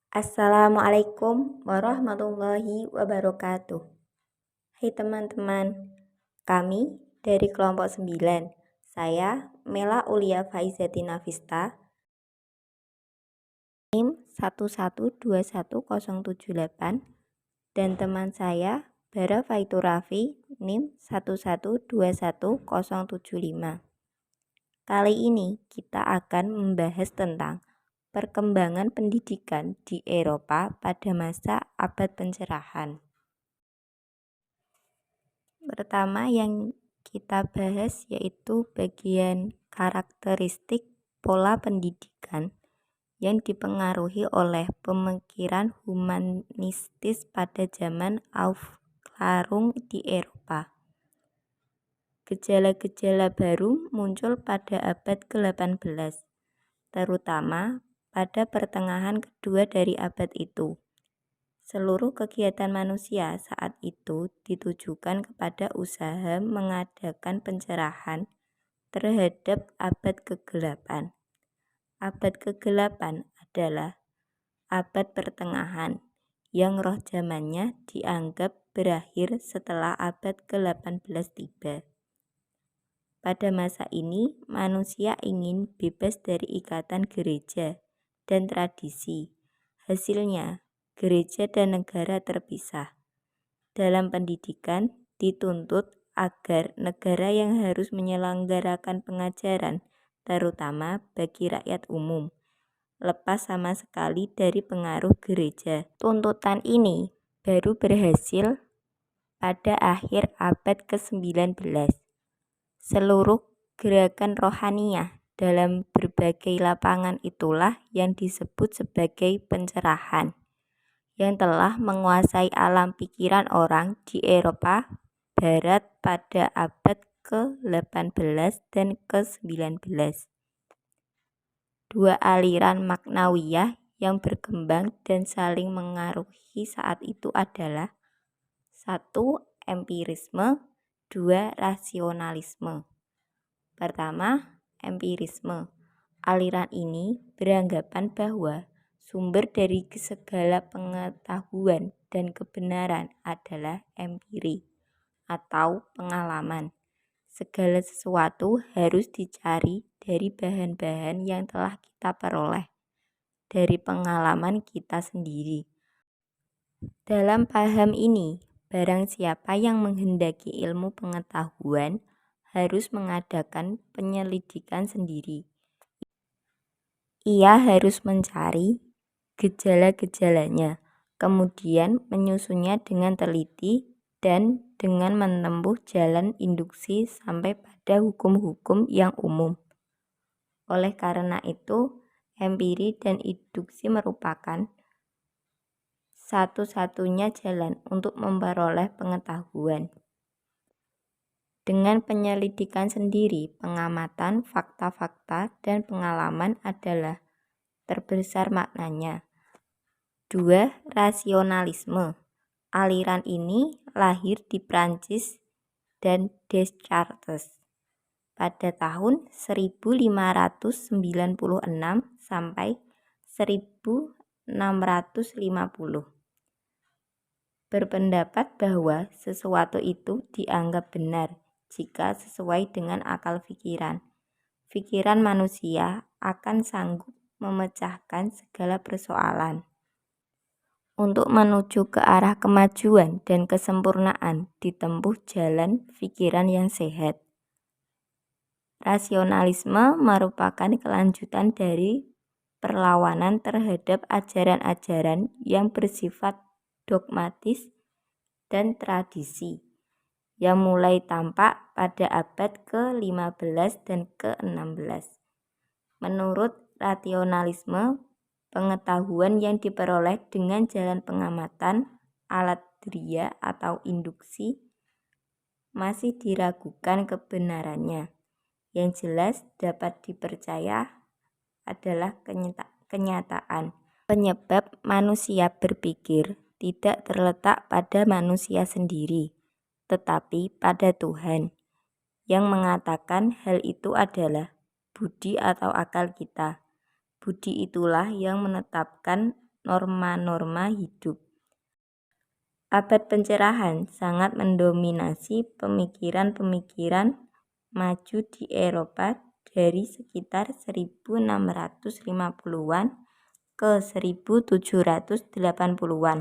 Assalamualaikum warahmatullahi wabarakatuh. Hai teman-teman, kami dari kelompok 9. Saya Mela Ulia Faizati Nafista, NIM 1121078, dan teman saya Bara Faitur Raffi, NIM 1121075. Kali ini kita akan membahas tentang perkembangan pendidikan di Eropa pada masa abad pencerahan. Pertama yang kita bahas yaitu bagian karakteristik pola pendidikan yang dipengaruhi oleh pemikiran humanistis pada zaman Aufklärung di Eropa. Gejala-gejala baru muncul pada abad ke-18, terutama pada pertengahan kedua dari abad itu. Seluruh kegiatan manusia saat itu ditujukan kepada usaha mengadakan pencerahan terhadap abad ke-8. Abad ke-8 adalah abad pertengahan yang roh zamannya dianggap berakhir setelah abad ke-18 tiba. Pada masa ini, manusia ingin bebas dari ikatan gereja dan tradisi. Hasilnya, gereja dan negara terpisah. Dalam pendidikan, dituntut agar negara yang harus menyelenggarakan pengajaran, terutama bagi rakyat umum, lepas sama sekali dari pengaruh gereja. Tuntutan ini baru berhasil pada akhir abad ke-19. Seluruh gerakan rohaniah dalam berbagai lapangan itulah yang disebut sebagai pencerahan, yang telah menguasai alam pikiran orang di Eropa Barat pada abad ke-18 dan ke-19. Dua aliran maknawiyah yang berkembang dan saling mengaruhi saat itu adalah 1. Empirisme, 2. Rasionalisme. Pertama, empirisme. Aliran ini beranggapan bahwa sumber dari segala pengetahuan dan kebenaran adalah empiri atau pengalaman. Segala sesuatu harus dicari dari bahan-bahan yang telah kita peroleh dari pengalaman kita sendiri. Dalam paham ini, barang siapa yang menghendaki ilmu pengetahuan harus mengadakan penyelidikan sendiri. Ia harus mencari gejala-gejalanya, kemudian menyusunnya dengan teliti dan dengan menempuh jalan induksi sampai pada hukum-hukum yang umum. Oleh karena itu, empiri dan induksi merupakan satu-satunya jalan untuk memperoleh pengetahuan. Dengan penyelidikan sendiri, pengamatan, fakta-fakta, dan pengalaman adalah terbesar maknanya. 2. Rasionalisme. Aliran ini lahir di Prancis dan Descartes pada tahun 1596 sampai 1650. Berpendapat bahwa sesuatu itu dianggap benar jika sesuai dengan akal pikiran. Pikiran manusia akan sanggup memecahkan segala persoalan. Untuk menuju ke arah kemajuan dan kesempurnaan ditempuh jalan pikiran yang sehat. Rasionalisme merupakan kelanjutan dari perlawanan terhadap ajaran-ajaran yang bersifat dogmatis dan tradisi yang mulai tampak pada abad ke-15 dan ke-16. Menurut rasionalisme, pengetahuan yang diperoleh dengan jalan pengamatan, alat deria atau induksi masih diragukan kebenarannya. Yang jelas dapat dipercaya adalah kenyataan. Penyebab manusia berpikir tidak terletak pada manusia sendiri, tetapi pada Tuhan, yang mengatakan hal itu adalah budi atau akal kita. Budi itulah yang menetapkan norma-norma hidup. Abad pencerahan sangat mendominasi pemikiran-pemikiran maju di Eropa dari sekitar 1650-an ke 1780-an.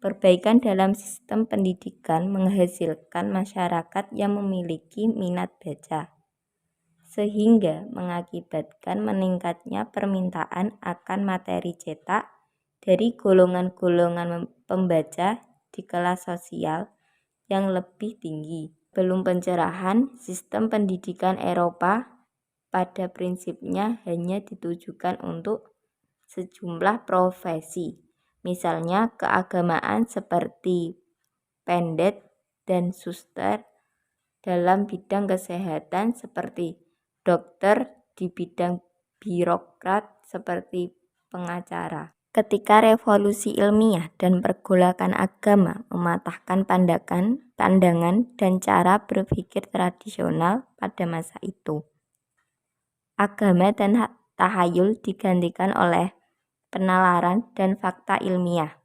Perbaikan dalam sistem pendidikan menghasilkan masyarakat yang memiliki minat baca, sehingga mengakibatkan meningkatnya permintaan akan materi cetak dari golongan-golongan pembaca di kelas sosial yang lebih tinggi. Belum pencerahan, sistem pendidikan Eropa pada prinsipnya hanya ditujukan untuk sejumlah profesi, misalnya keagamaan seperti pendet dan suster, dalam bidang kesehatan seperti dokter, di bidang birokrat seperti pengacara. Ketika revolusi ilmiah dan pergolakan agama mematahkan pandangan dan cara berpikir tradisional pada masa itu, agama dan tahayul digantikan oleh penalaran dan fakta ilmiah.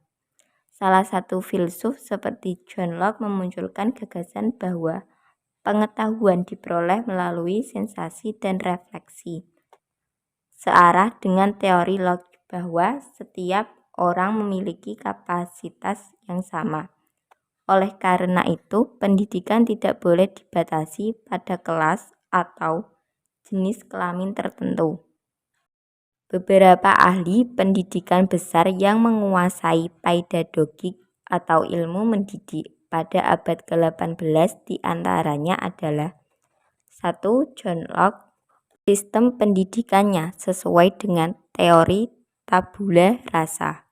Salah satu filsuf seperti John Locke memunculkan gagasan bahwa pengetahuan diperoleh melalui sensasi dan refleksi, searah dengan teori Locke bahwa setiap orang memiliki kapasitas yang sama. Oleh karena itu, pendidikan tidak boleh dibatasi pada kelas atau jenis kelamin tertentu. Beberapa ahli pendidikan besar yang menguasai pedagogik atau ilmu mendidik pada abad ke-18 diantaranya adalah 1. John Locke. Sistem pendidikannya sesuai dengan teori tabula rasa.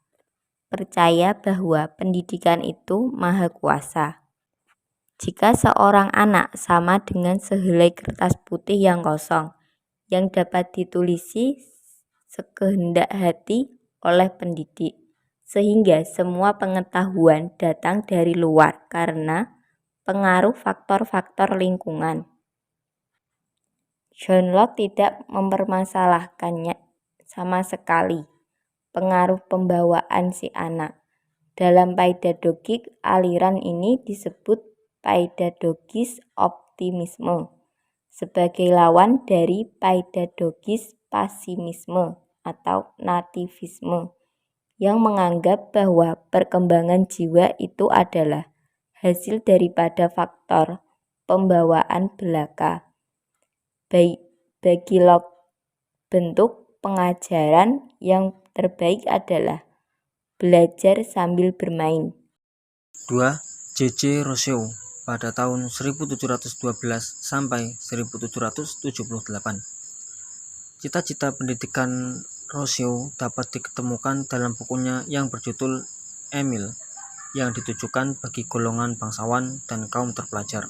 Percaya bahwa pendidikan itu maha kuasa. Jika seorang anak sama dengan sehelai kertas putih yang kosong, yang dapat ditulisi sekehendak hati oleh pendidik, sehingga semua pengetahuan datang dari luar karena pengaruh faktor-faktor lingkungan. John Locke tidak mempermasalahkannya sama sekali pengaruh pembawaan si anak. Dalam pedagogik, aliran ini disebut pedagogis optimisme sebagai lawan dari pedagogis pesimisme atau nativisme yang menganggap bahwa perkembangan jiwa itu adalah hasil daripada faktor pembawaan belaka. Bagi Locke, bentuk pengajaran yang terbaik adalah belajar sambil bermain. 2. J.J. Rousseau pada tahun 1712 sampai 1778. Cita-cita pendidikan Rousseau dapat diketemukan dalam bukunya yang berjudul Emile, yang ditujukan bagi golongan bangsawan dan kaum terpelajar.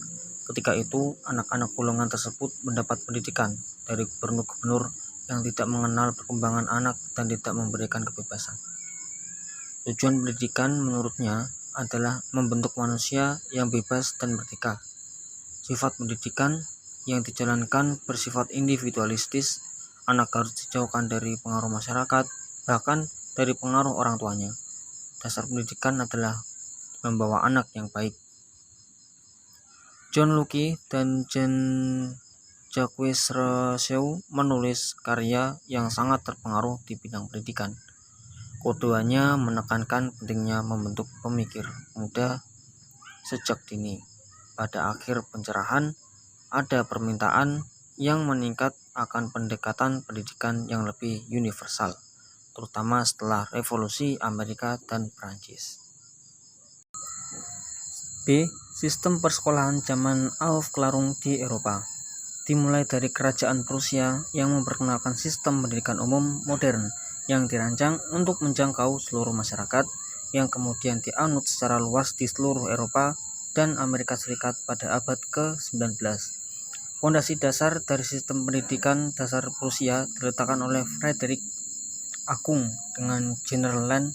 Ketika itu, anak-anak golongan tersebut mendapat pendidikan dari gubernur-gubernur yang tidak mengenal perkembangan anak dan tidak memberikan kebebasan. Tujuan pendidikan menurutnya adalah membentuk manusia yang bebas dan merdeka. Sifat pendidikan yang dijalankan bersifat individualistis. Anak harus dijauhkan dari pengaruh masyarakat, bahkan dari pengaruh orang tuanya. Dasar pendidikan adalah membawa anak yang baik. John Locke dan Jean-Jacques Rousseau menulis karya yang sangat terpengaruh di bidang pendidikan. Keduanya menekankan pentingnya membentuk pemikir muda sejak dini. Pada akhir pencerahan, ada permintaan yang meningkat akan pendekatan pendidikan yang lebih universal, terutama setelah revolusi Amerika dan Prancis. B. Sistem persekolahan zaman Aufklärung di Eropa. Dimulai dari kerajaan Prusia yang memperkenalkan sistem pendidikan umum modern yang dirancang untuk menjangkau seluruh masyarakat, yang kemudian dianut secara luas di seluruh Eropa dan Amerika Serikat pada abad ke-19. Fondasi dasar dari sistem pendidikan dasar Prusia diletakkan oleh Frederick Agung dengan General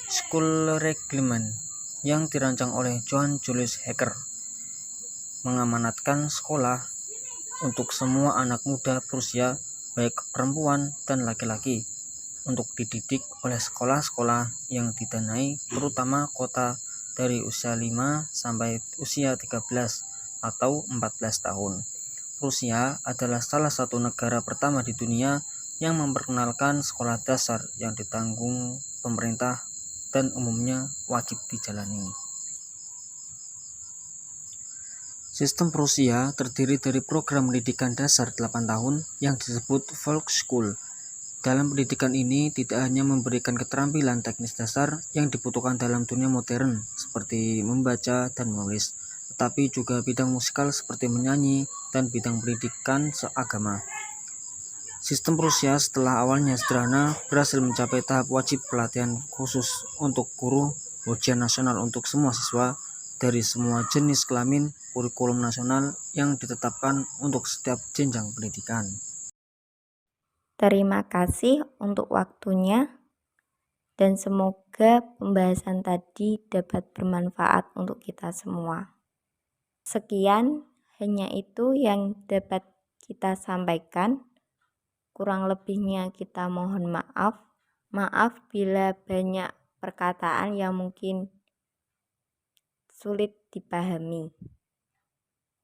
Schulreglement yang dirancang oleh Johann Julius Hecker, mengamanatkan sekolah untuk semua anak muda Prusia, baik perempuan dan laki-laki. untuk dididik oleh sekolah-sekolah yang didanai terutama kota dari usia 5 sampai usia 13 atau 14 tahun. Rusia adalah salah satu negara pertama di dunia yang memperkenalkan sekolah dasar yang ditanggung pemerintah dan umumnya wajib dijalani. Sistem Prusia terdiri dari program pendidikan dasar 8 tahun yang disebut Volksschule. Dalam pendidikan ini tidak hanya memberikan keterampilan teknis dasar yang dibutuhkan dalam dunia modern seperti membaca dan menulis, tetapi juga bidang musikal seperti menyanyi dan bidang pendidikan seagama. Sistem Prusia setelah awalnya sederhana berhasil mencapai tahap wajib pelatihan khusus untuk guru, ujian nasional untuk semua siswa dari semua jenis kelamin, kurikulum nasional yang ditetapkan untuk setiap jenjang pendidikan. Terima kasih untuk waktunya dan semoga pembahasan tadi dapat bermanfaat untuk kita semua. Sekian, hanya itu yang dapat kita sampaikan. Kurang lebihnya kita mohon maaf. Maaf bila banyak perkataan yang mungkin sulit dipahami.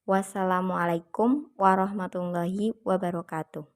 Wassalamualaikum warahmatullahi wabarakatuh.